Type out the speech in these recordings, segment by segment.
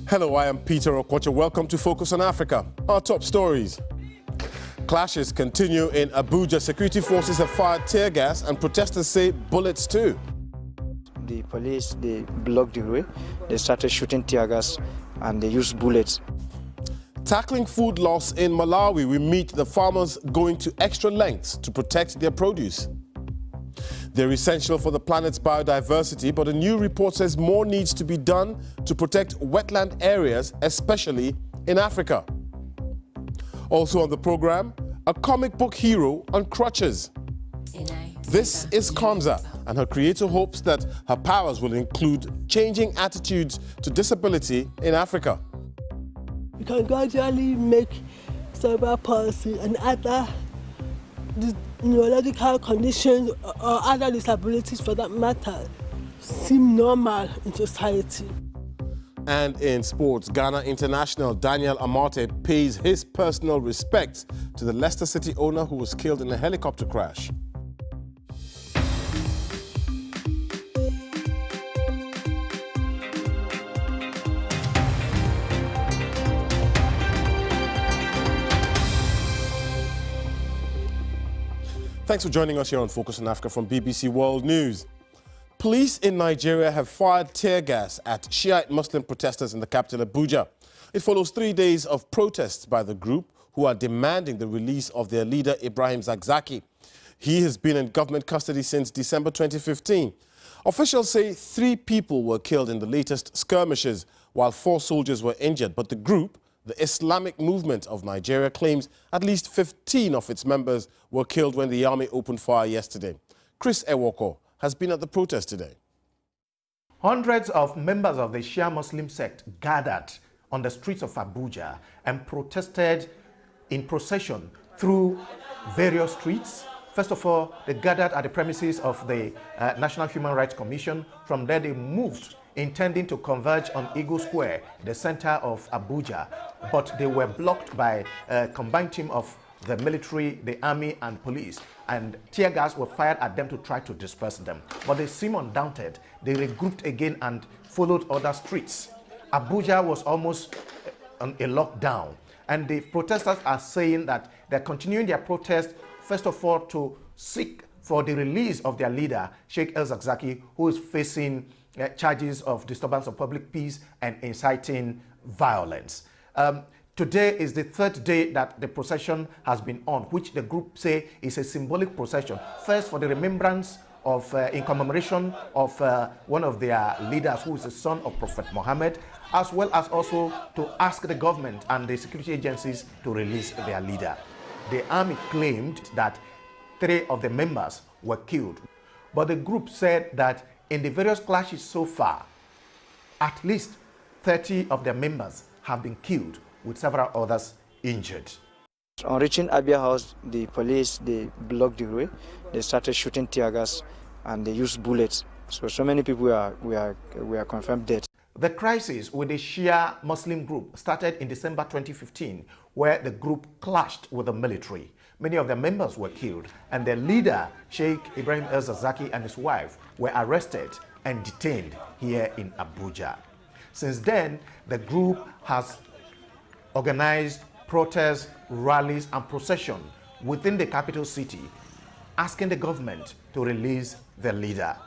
Hello, I am Peter Okocha. Welcome to Focus on Africa. Our top stories. Clashes continue in Abuja. Security forces have fired tear gas and protesters say bullets too. The police, they blocked the way. They started shooting tear gas and they used bullets. Tackling food loss in Malawi, we meet the farmers going to extra lengths to protect their produce. They're essential for the planet's biodiversity, but a new report says more needs to be done to protect wetland areas, especially in Africa. Also on the program, a comic book hero on crutches. This is Konza, and her creator hopes that her powers will include changing attitudes to disability in Africa. We can gradually make cerebral palsy and other neurological conditions or other disabilities for that matter seem normal in society. And in sports, Ghana international Daniel Amate pays his personal respects to the Leicester City owner who was killed in a helicopter crash. Thanks for joining us here on Focus on Africa from BBC World News. Police in Nigeria have fired tear gas at Shiite Muslim protesters in the capital Abuja. It follows 3 days of protests by the group who are demanding the release of their leader Ibrahim Zakzaki. He has been in government custody since December 2015. Officials say 3 people were killed in the latest skirmishes while 4 soldiers were injured, but the group, the Islamic Movement of Nigeria, claims at least 15 of its members were killed when the army opened fire yesterday. Chris Ewoko has been at the protest today. Hundreds of members of the Shia Muslim sect gathered on the streets of Abuja and protested in procession through various streets. First of all, they gathered at the premises of the National Human Rights Commission. From there, they moved, intending to converge on Eagle Square, the center of Abuja, but they were blocked by a combined team of the military, the army, and police, and tear gas were fired at them to try to disperse them. But they seemed undaunted. They regrouped again and followed other streets. Abuja was almost on a lockdown, and the protesters are saying that they're continuing their protest, first of all, to seek for the release of their leader, Sheikh El-Zakzaki, who is facing charges of disturbance of public peace and inciting violence. Today is the 3rd day that the procession has been on, which the group say is a symbolic procession. First, for the remembrance of, in commemoration of one of their leaders, who is the son of Prophet Muhammad, as well as also to ask the government and the security agencies to release their leader. The army claimed that 3 of the members were killed, but the group said that in the various clashes so far, at least 30 of their members have been killed, with several others injured. On reaching Abia House, the police, they blocked the way. They started shooting tear gas and they used bullets. So many people were confirmed dead. The crisis with the Shia Muslim group started in December 2015, where the group clashed with the military. Many of their members were killed, and their leader, Sheikh Ibrahim El-Zakzaki, and his wife were arrested and detained here in Abuja. Since then, the group has organized protests, rallies, and procession within the capital city, asking the government to release their leader.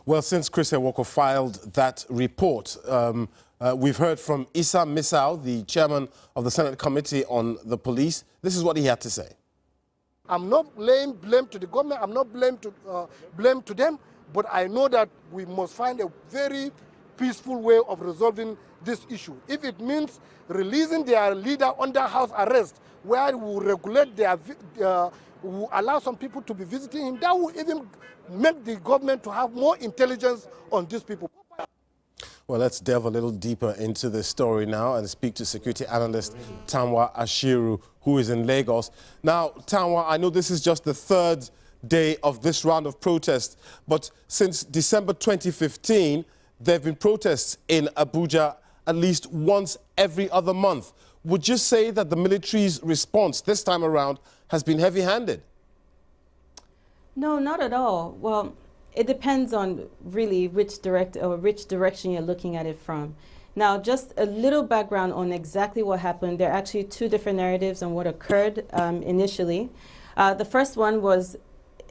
Well, since Chris Ewoko filed that report, we've heard from Issa Misau, the chairman of the Senate Committee on the Police. This is what he had to say. I'm not laying blame to the government, I'm not blame to them, but I know that we must find a very peaceful way of resolving this issue. If it means releasing their leader under house arrest, where we will regulate their, will allow some people to be visiting him, that will even make the government to have more intelligence on these people. Well, let's delve a little deeper into this story now and speak to security analyst Tanwa Ashiru, who is in Lagos. Now, Tanwa, I know this is just the 3rd day of this round of protests, but since December 2015, there have been protests in Abuja at least once every other month. Would you say that the military's response this time around has been heavy-handed? No, not at all. Well, it depends on really which direction you're looking at it from. Now, just a little background on exactly what happened. There are actually two different narratives on what occurred initially. The first one was,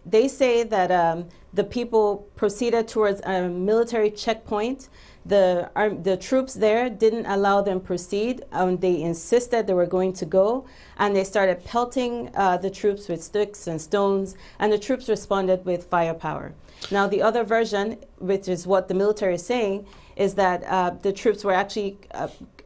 they say that the people proceeded towards a military checkpoint. The troops there didn't allow them proceed. They insisted they were going to go, and they started pelting the troops with sticks and stones, and the troops responded with firepower. Now, the other version, which is what the military is saying, is that the troops were actually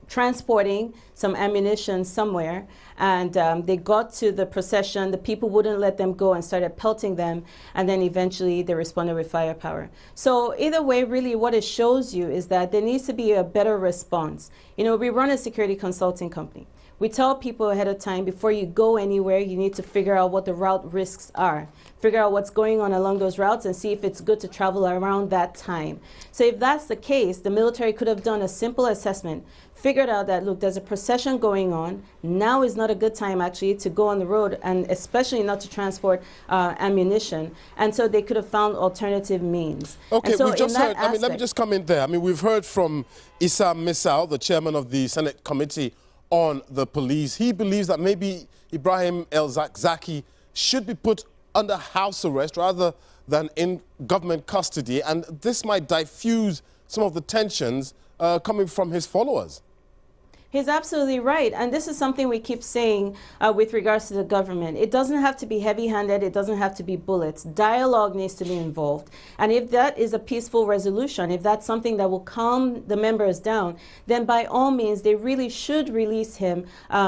transporting some ammunition somewhere, and they got to the procession. The people wouldn't let them go and started pelting them, and then eventually they responded with firepower. So either way, really what it shows you is that there needs to be a better response. You know, we run a security consulting company. We tell people ahead of time, before you go anywhere, you need to figure out what the route risks are. Figure out what's going on along those routes and see if it's good to travel around that time. So if that's the case, the military could have done a simple assessment, figured out that, look, there's a procession going on. Now is not a good time, actually, to go on the road, and especially not to transport ammunition. And so they could have found alternative means. Okay, so we've just heard, let me just come in there. We've heard from Issa Misal, the chairman of the Senate Committee on the Police. He believes that maybe Ibrahim El-Zakzaky should be put under house arrest rather than in government custody, and this might diffuse some of the tensions coming from his followers. He's absolutely right. And this is something we keep saying with regards to the government. It doesn't have to be heavy-handed. It doesn't have to be bullets. Dialogue needs to be involved. And if that is a peaceful resolution, if that's something that will calm the members down, then by all means, they really should release him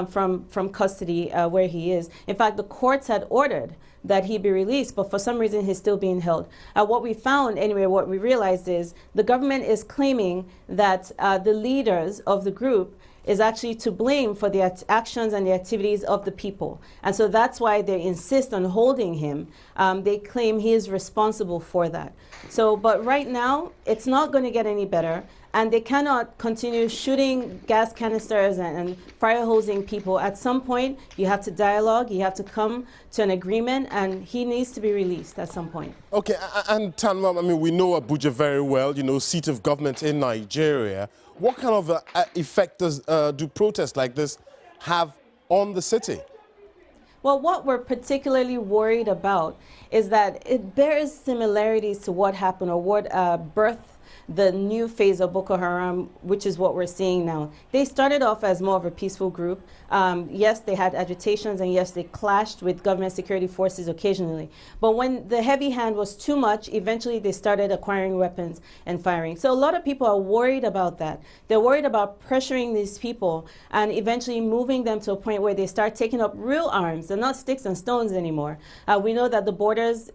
from custody where he is. In fact, the courts had ordered that he be released, but for some reason he's still being held. What we found, anyway, what we realized is the government is claiming that the leaders of the group is actually to blame for the actions and the activities of the people. And so that's why they insist on holding him. They claim he is responsible for that. So, but right now, it's not going to get any better. And they cannot continue shooting gas canisters and fire hosing people. At some point, you have to dialogue, you have to come to an agreement, and he needs to be released at some point. Okay, and Tanwa, we know Abuja very well, you know, seat of government in Nigeria. What kind of effect do protests like this have on the city? Well, what we're particularly worried about is that it bears similarities to what happened or what birthed the new phase of Boko Haram, which is what we're seeing now. They started off as more of a peaceful group. Yes, they had agitations, and yes, they clashed with government security forces occasionally. But when the heavy hand was too much, eventually they started acquiring weapons and firing. So a lot of people are worried about that. They're worried about pressuring these people and eventually moving them to a point where they start taking up real arms. They're not sticks and stones anymore. We know that the borders,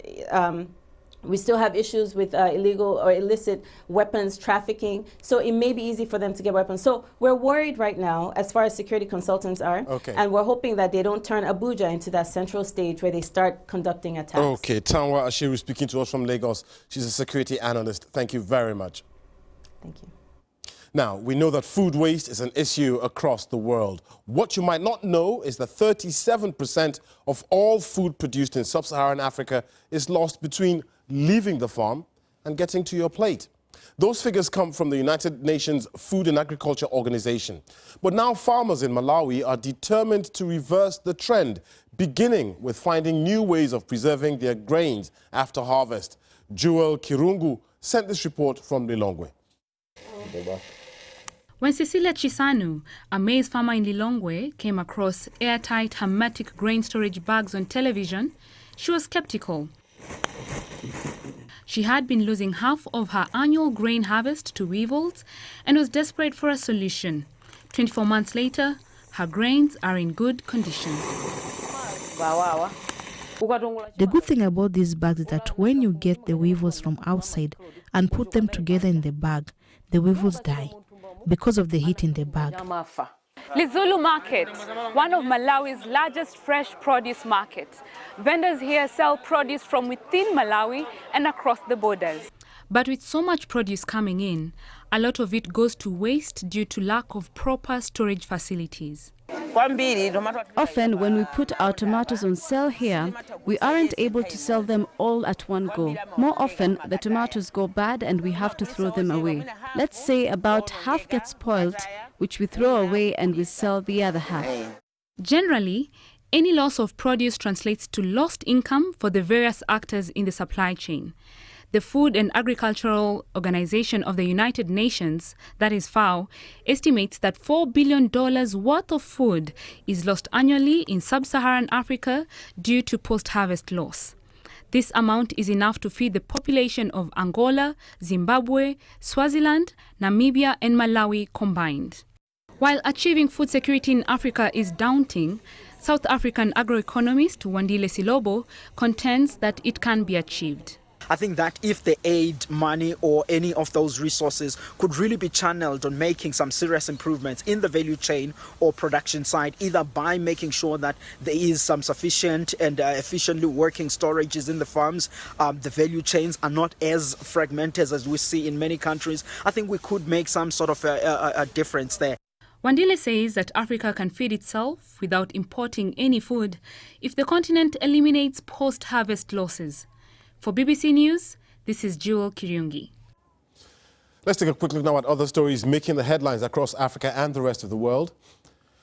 we still have issues with illegal or illicit weapons trafficking, so it may be easy for them to get weapons. So we're worried right now, as far as security consultants are, and we're hoping that they don't turn Abuja into that central stage where they start conducting attacks. Okay, Tanwa Ashiru speaking to us from Lagos. She's a security analyst. Thank you very much. Thank you. Now, we know that food waste is an issue across the world. What you might not know is that 37% of all food produced in sub-Saharan Africa is lost between leaving the farm and getting to your plate. Those figures come from the United Nations Food and Agriculture Organization. But now farmers in Malawi are determined to reverse the trend, beginning with finding new ways of preserving their grains after harvest. Joel Kirungu sent this report from Lilongwe. When Cecilia Chisanu, a maize farmer in Lilongwe, came across airtight hermetic grain storage bags on television, she was skeptical. She had been losing half of her annual grain harvest to weevils and was desperate for a solution. 24 months later, her grains are in good condition. The good thing about these bags is that when you get the weevils from outside and put them together in the bag, the weevils die because of the heat in the bag. Lizulu Market, one of Malawi's largest fresh produce markets. Vendors here sell produce from within Malawi and across the borders. But with so much produce coming in, a lot of it goes to waste due to lack of proper storage facilities. Often, when we put our tomatoes on sale here, we aren't able to sell them all at one go. More often, the tomatoes go bad and we have to throw them away. Let's say about half gets spoiled, which we throw away and we sell the other half. Generally, any loss of produce translates to lost income for the various actors in the supply chain. The Food and Agricultural Organization of the United Nations, that is FAO, estimates that $4 billion worth of food is lost annually in sub-Saharan Africa due to post-harvest loss. This amount is enough to feed the population of Angola, Zimbabwe, Swaziland, Namibia and Malawi combined. While achieving food security in Africa is daunting, South African agroeconomist Wandile Silobo contends that it can be achieved. I think that if the aid money or any of those resources could really be channeled on making some serious improvements in the value chain or production side, either by making sure that there is some sufficient and efficiently working storages in the farms, the value chains are not as fragmented as we see in many countries, I think we could make some sort of a difference there. Wandile says that Africa can feed itself without importing any food if the continent eliminates post-harvest losses. For BBC News, this is Jewel Kiryungi. Let's take a quick look now at other stories making the headlines across Africa and the rest of the world.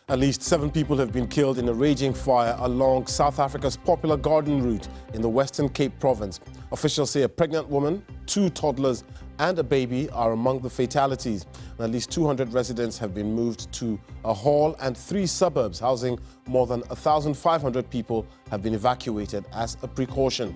At least 7 people have been killed in a raging fire along South Africa's popular garden route in the Western Cape province. Officials say a pregnant woman, 2 toddlers and a baby are among the fatalities. And at least 200 residents have been moved to a hall and 3 suburbs housing more than 1,500 people have been evacuated as a precaution.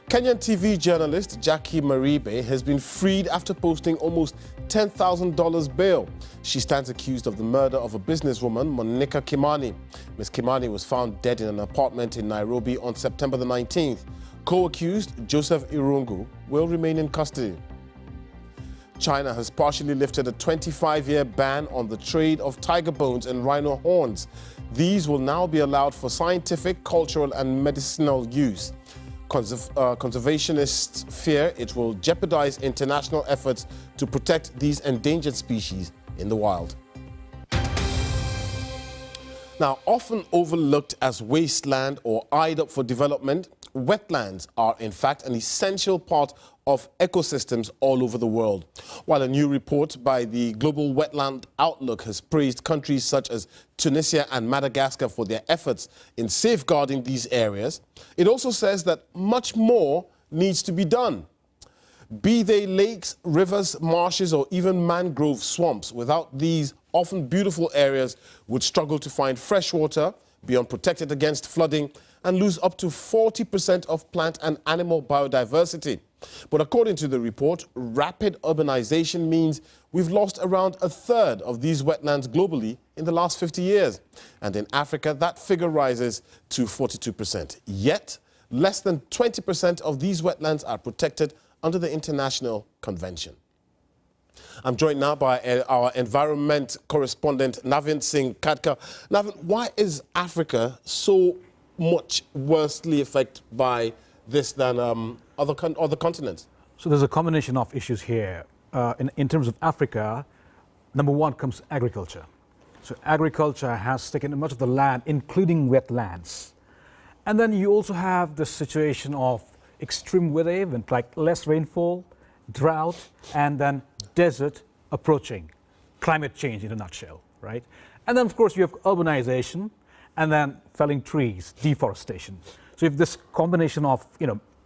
Kenyan TV journalist Jackie Maribe has been freed after posting almost $10,000 bail. She stands accused of the murder of a businesswoman, Monica Kimani. Ms. Kimani was found dead in an apartment in Nairobi on September the 19th. Co-accused Joseph Irungu will remain in custody. China has partially lifted a 25-year ban on the trade of tiger bones and rhino horns. These will now be allowed for scientific, cultural and medicinal use. Conservationists fear it will jeopardize international efforts to protect these endangered species in the wild. Now, often overlooked as wasteland or eyed up for development, wetlands are in fact an essential part of ecosystems all over the world. While a new report by the Global Wetland Outlook has praised countries such as Tunisia and Madagascar for their efforts in safeguarding these areas, it also says that much more needs to be done. Be they lakes, rivers, marshes, or even mangrove swamps, without these often beautiful areas would struggle to find fresh water, be unprotected against flooding, and lose up to 40% of plant and animal biodiversity. But according to the report, rapid urbanization means we've lost around a third of these wetlands globally in the last 50 years. And in Africa, that figure rises to 42%. Yet, less than 20% of these wetlands are protected under the International Convention. I'm joined now by our environment correspondent, Navin Singh Khadka. Navin, why is Africa so much worstly affected by this than other continents? So there's a combination of issues here. In terms of Africa, number one comes agriculture. So agriculture has taken much of the land, including wetlands. And then you also have the situation of extreme weather events like less rainfall, drought, and then desert approaching. Climate change in a nutshell, right? And then of course you have urbanization and then felling trees, deforestation. So you have this combination of,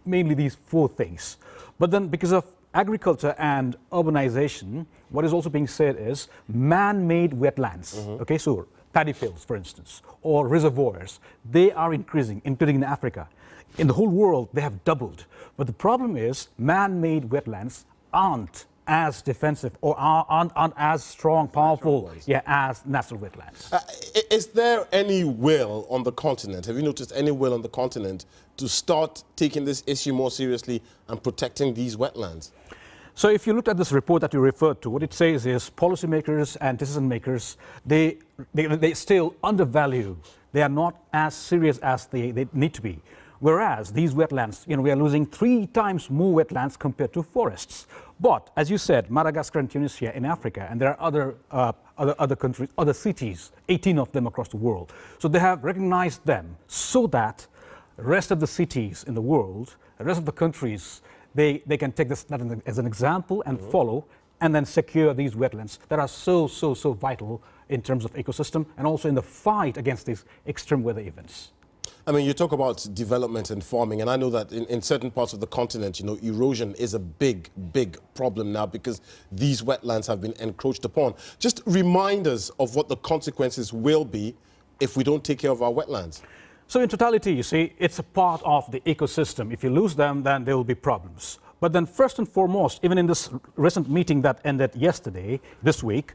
mainly these 4 things. But then because of agriculture and urbanization, what is also being said is man-made wetlands. Okay, so paddy fields, for instance, or reservoirs, they are increasing, including in Africa. In the whole world, they have doubled. But the problem is man-made wetlands aren't as defensive or aren't as strong, powerful, as natural wetlands. Is there any will on the continent? Have you noticed any will on the continent to start taking this issue more seriously and protecting these wetlands? So if you look at this report that you referred to, what it says is policymakers and decision makers, they still undervalue. They are not as serious as they need to be Whereas these wetlands, we are losing 3 times more wetlands compared to forests. But as you said, Madagascar and Tunisia in Africa, and there are other countries, other cities, 18 of them across the world. So they have recognized them so that the rest of the cities in the world, the rest of the countries, they can take this as an example and follow, and then secure these wetlands that are so vital in terms of ecosystem and also in the fight against these extreme weather events. I mean, you talk about development and farming, and I know that in certain parts of the continent, erosion is a big problem now because these wetlands have been encroached upon. Just remind us of what the consequences will be if we don't take care of our wetlands. So in totality, you see, it's a part of the ecosystem. If you lose them, then there will be problems. But then first and foremost, even in this recent meeting that ended this week,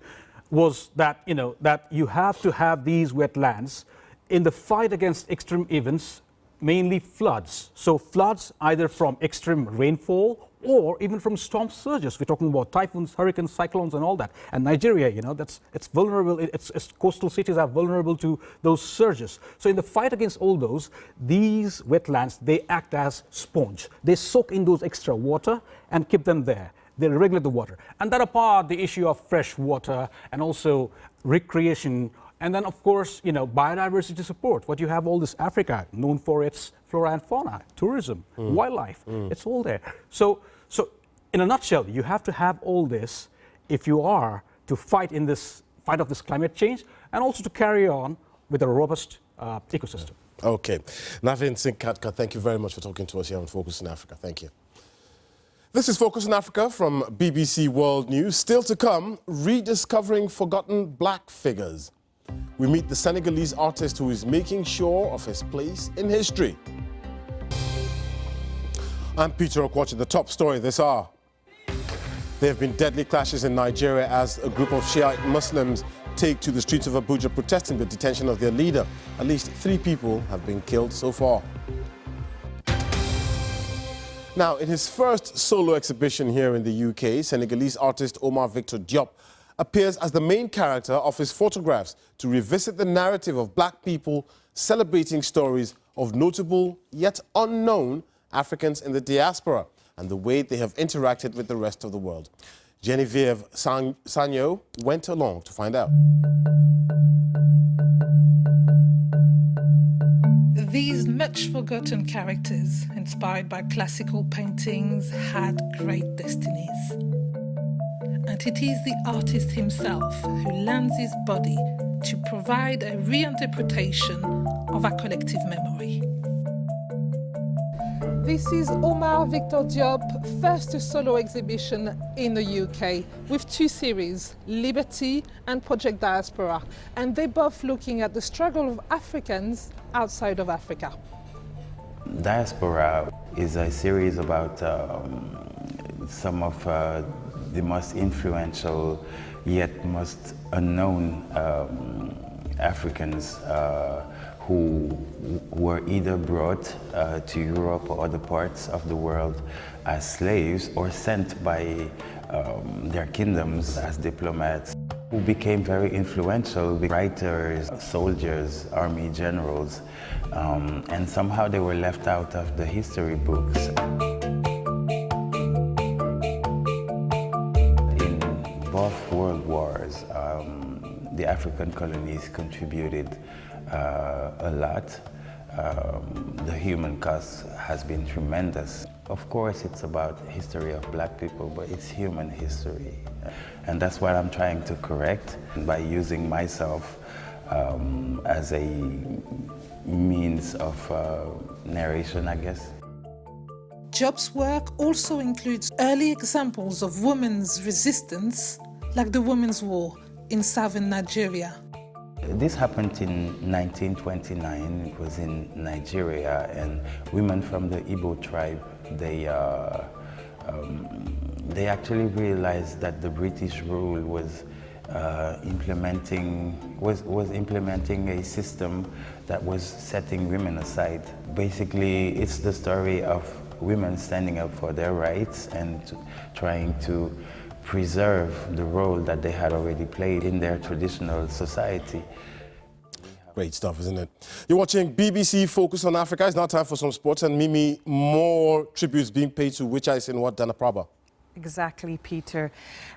was that, that you have to have these wetlands in the fight against extreme events, mainly floods. So floods either from extreme rainfall or even from storm surges. We're talking about typhoons, hurricanes, cyclones, and all that. And Nigeria, it's vulnerable. Its coastal cities are vulnerable to those surges. So in the fight against all those, these wetlands, they act as sponge. They soak in those extra water and keep them there. They regulate the water. And that apart, the issue of fresh water and also recreation. And then, of course, biodiversity support. What you have all this Africa, known for its flora and fauna, tourism, wildlife. It's all there. So in a nutshell, you have to have all this if you are to fight of this climate change and also to carry on with a robust ecosystem. Okay. Navin Singh Katka, thank you very much for talking to us here on Focus on Africa. Thank you. This is Focus on Africa from BBC World News. Still to come, rediscovering forgotten black figures. We meet the Senegalese artist who is making sure of his place in history. I'm Peter Okwachi. The top story this hour. There have been deadly clashes in Nigeria as a group of Shiite Muslims take to the streets of Abuja protesting the detention of their leader. At least 3 people have been killed so far. Now, in his first solo exhibition here in the UK, Senegalese artist Omar Victor Diop appears as the main character of his photographs to revisit the narrative of black people celebrating stories of notable yet unknown Africans in the diaspora and the way they have interacted with the rest of the world. Genevieve Sanyo went along to find out. These much-forgotten characters, inspired by classical paintings, had great destinies. And it is the artist himself who lends his body to provide a reinterpretation of our collective memory. This is Omar Victor Diop's first solo exhibition in the UK with 2 series, Liberty and Project Diaspora, and they're both looking at the struggle of Africans outside of Africa. Diaspora is a series about some of the most influential yet most unknown Africans who were either brought to Europe or other parts of the world as slaves or sent by their kingdoms as diplomats, who became very influential, writers, soldiers, army generals, and somehow they were left out of the history books. In both world wars, the African colonies contributed a lot. The human cost has been tremendous. Of course, it's about history of black people, but it's human history. And that's what I'm trying to correct by using myself as a means of narration, I guess. Diop's work also includes early examples of women's resistance, like the Women's War in southern Nigeria. This happened in 1929. It was in Nigeria, and women from the Igbo tribe, they actually realized that the British rule was implementing a system that was setting women aside. Basically, it's the story of women standing up for their rights and trying to preserve the role that they had already played in their traditional society. Great stuff, isn't it? You're watching BBC Focus on Africa. It's now time for some sports. And Mimi, more tributes being paid to which I in what Dana Prabha. Exactly, Peter.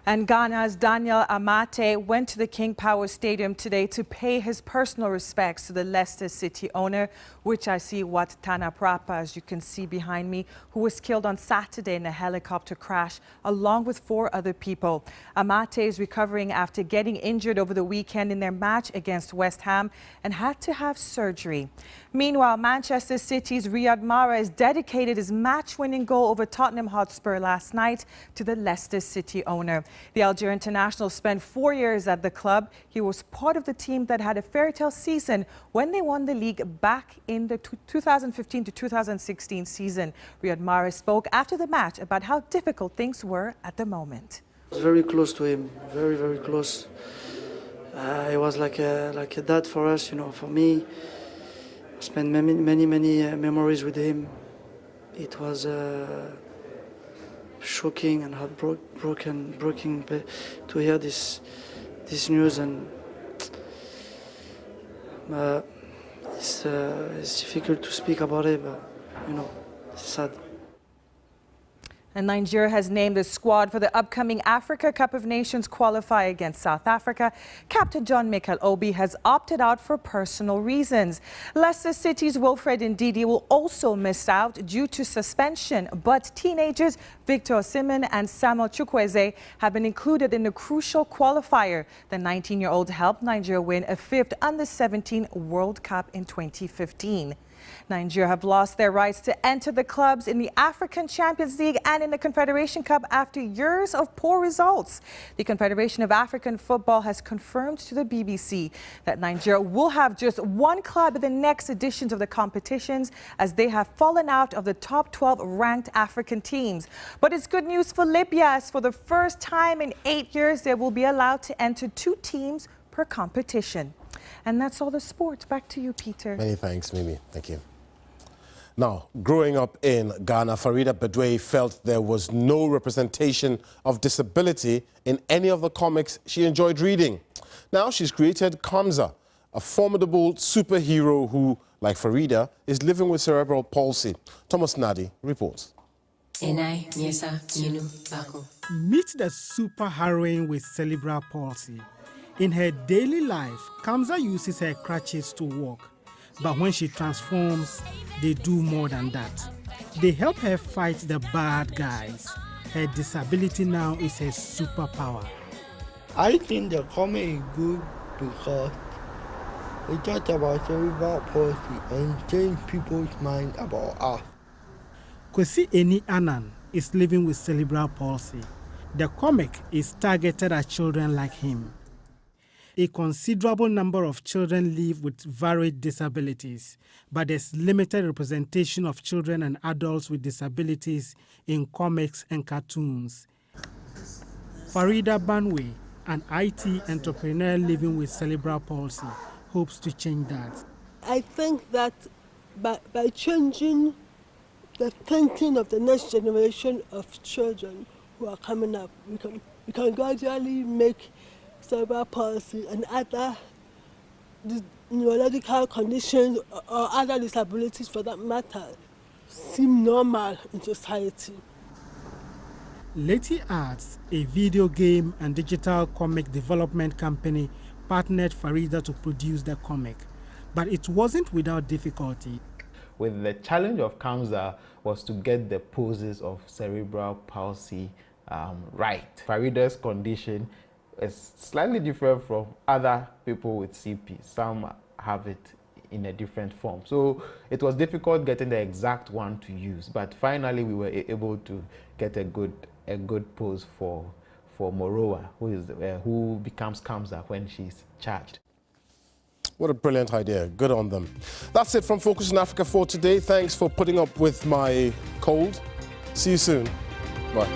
And Ghana's Daniel Amate went to the King Power Stadium today to pay his personal respects to the Leicester City owner, which I see Wat Dana Prabha, as you can see behind me, who was killed on Saturday in a helicopter crash, along with 4 other people. Amate is recovering after getting injured over the weekend in their match against West Ham and had to have surgery. Meanwhile, Manchester City's Riyad Mahrez dedicated his match-winning goal over Tottenham Hotspur last night to the Leicester City owner. The Algerian international spent 4 years at the club. He was part of the team that had a fairy tale season when they won the league back in the 2015 to 2016 season. Riyad Mahrez spoke after the match about how difficult things were at the moment. I was very close to him, very, very close. It was like a dad for us, you know, for me. I spent many memories with him. It was shocking and heartbroken to hear this news, and it's difficult to speak about it, but you know, it's sad. And Nigeria has named the squad for the upcoming Africa Cup of Nations qualifier against South Africa. Captain John Mikel Obi has opted out for personal reasons. Leicester City's Wilfred Ndidi will also miss out due to suspension, but teenagers Victor Osimhen and Samuel Chukwueze have been included in the crucial qualifier. The 19-year-old helped Nigeria win a 5th Under-17 World Cup in 2015. Nigeria have lost their rights to enter the clubs in the African Champions League and in the Confederation Cup after years of poor results. The Confederation of African Football has confirmed to the BBC that Nigeria will have just 1 club in the next editions of the competitions, as they have fallen out of the top 12 ranked African teams. But it's good news for Libya, as for the first time in 8 years, they will be allowed to enter 2 teams per competition. And that's all the sports. Back to you, Peter. Many thanks, Mimi. Thank you. Now, growing up in Ghana, Farida Bedwe felt there was no representation of disability in any of the comics she enjoyed reading. Now she's created Kamza, a formidable superhero who, like Farida, is living with cerebral palsy. Thomas Nadi reports. Meet the super heroine with cerebral palsy. In her daily life, Kamza uses her crutches to walk. But when she transforms, they do more than that. They help her fight the bad guys. Her disability now is her superpower. I think the comic is good because it talks about cerebral palsy and change people's mind about us. Kwesi Eni Anan is living with cerebral palsy. The comic is targeted at children like him. A considerable number of children live with varied disabilities, but there's limited representation of children and adults with disabilities in comics and cartoons. Farida Banwe, an IT entrepreneur living with cerebral palsy, hopes to change that. I think that by changing the thinking of the next generation of children who are coming up, we can gradually make cerebral palsy and other neurological conditions or other disabilities, for that matter, seem normal in society. Leti Arts, a video game and digital comic development company, partnered Farida to produce the comic. But it wasn't without difficulty. With the challenge of Kamza was to get the poses of cerebral palsy right. Farida's condition is slightly different from other people with CP. Some have it in a different form. So it was difficult getting the exact one to use, but finally we were able to get a good pose for Morowa, who becomes Kamza when she's charged. What a brilliant idea. Good on them. That's it from Focus on Africa for today. Thanks for putting up with my cold. See you soon. Bye.